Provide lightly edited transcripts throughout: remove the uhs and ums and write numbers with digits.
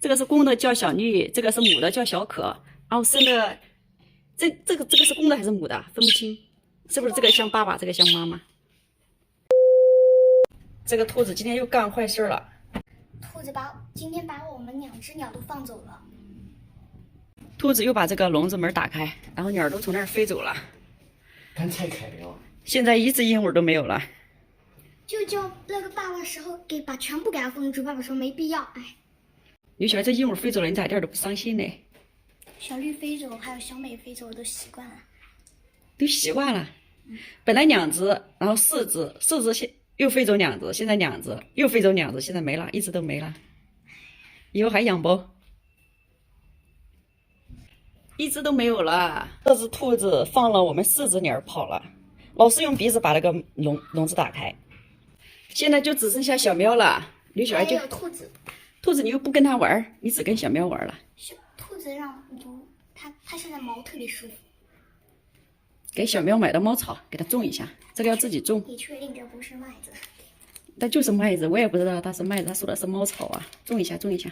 这个是公的叫小绿，这个是母的叫小可，然后生的这个是公的还是母的，分不清，是不是这个像爸爸，这个像妈妈？这个兔子今天又干坏事了。兔子今天把我们2只鸟都放走了。兔子又把这个笼子门打开，然后鸟都从那儿飞走了。刚才开了。现在一只鹦鹉都没有了。就叫那个爸爸时候把全部给它封住，爸爸说没必要。哎，你小孩这鹦鹉飞走了，你咋一点都不伤心呢？小绿飞走，还有小美飞走，我都习惯了。都习惯了。本来2只，然后4只又飞走2只，现在2只又飞走2只，现在没了，一只都没了。以后还养不？一只都没有了。这只兔子放了我们4只鸟跑了，老是用鼻子把那个笼子打开。现在就只剩下小喵了。刘小孩就还有兔子，兔子你又不跟它玩，你只跟小喵玩了。兔子让它现在毛特别舒服。给小喵买的猫草，给它种一下，这个要自己种。你确定这不是麦子？它就是麦子，我也不知道它是麦子，它说的是猫草啊，种一下，种一下。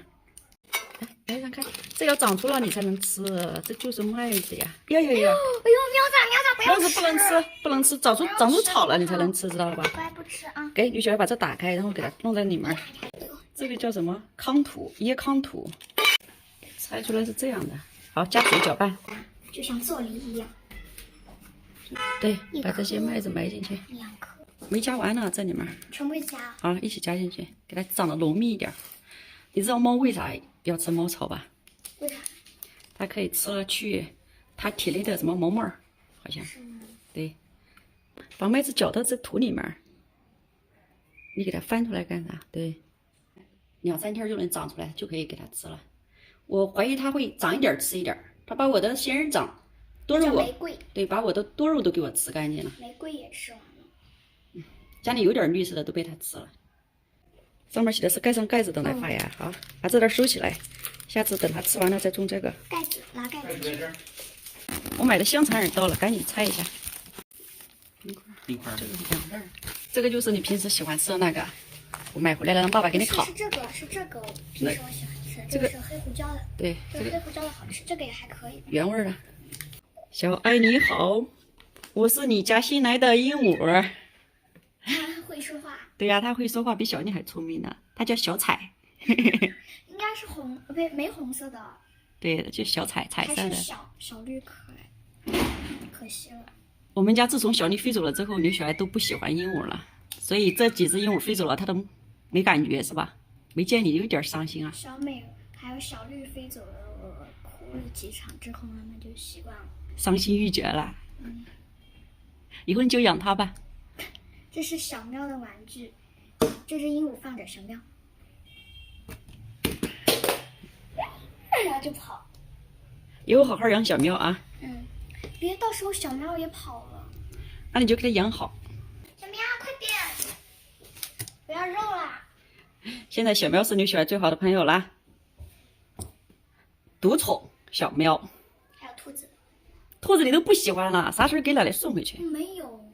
来让看，这要长出了你才能吃，这就是麦子呀！呀呀呀！哎呦，喵喵子子不能吃，不能吃，长出草了你才能吃，知道了吧？乖，不吃啊。给女小孩把这打开，然后给它弄在里面。这个叫什么？康土，椰康土。拆出来是这样的。好，加水搅拌。就像做梨一样。对，把这些麦子埋进去。2颗。没加完呢，这里面。全部加。好，一起加进去，给它长得浓密一点。你知道猫为啥要吃猫草吧？为啥？它可以吃了去它体内的什么毛沫儿，好像。对，把麦子搅到这土里面，你给它翻出来干啥？对，2、3天就能长出来，就可以给它吃了。我怀疑它会长一点吃一点，它把我的仙人掌、多肉，玫瑰，对，把我的多肉都给我吃干净了。玫瑰也吃完了。家里有点绿色的都被它吃了。上面写的是盖上盖子等待发芽。好，把这段收起来，下次等它吃完了再种这个。盖子，拿盖子。我买的香肠也到了，赶紧拆一下。冰块，这个是2袋，这个就是你平时喜欢吃的那个，我买回来了，让爸爸给你烤。是这个，平时我喜欢吃。这个是黑胡椒的。对，这个黑胡椒的好吃，这个也还可以。原味的。小爱你好，我是你家新来的鹦鹉。会说话。对呀，它会说话，比小妮还聪明呢。它叫小彩。应该是没红色的。对，就小彩，彩色的。还是小绿可爱，可惜了。我们家自从小丽飞走了之后，刘小孩都不喜欢鹦鹉了，所以这几只鹦鹉飞走了，他都没感觉是吧？没见你有点伤心啊。小美还有小绿飞走了，我哭了几场之后，他们就习惯了，伤心欲绝了。以后你就养它吧。这是小喵的玩具，这只鹦鹉放着小喵，然后就跑。以后好好养小喵啊。别到时候小喵也跑了。那你就给它养好。小喵，快点，不要肉啦！现在小喵是刘小孩最好的朋友啦。独宠小喵，还有兔子。兔子你都不喜欢了，啥时候给奶奶送回去？没有。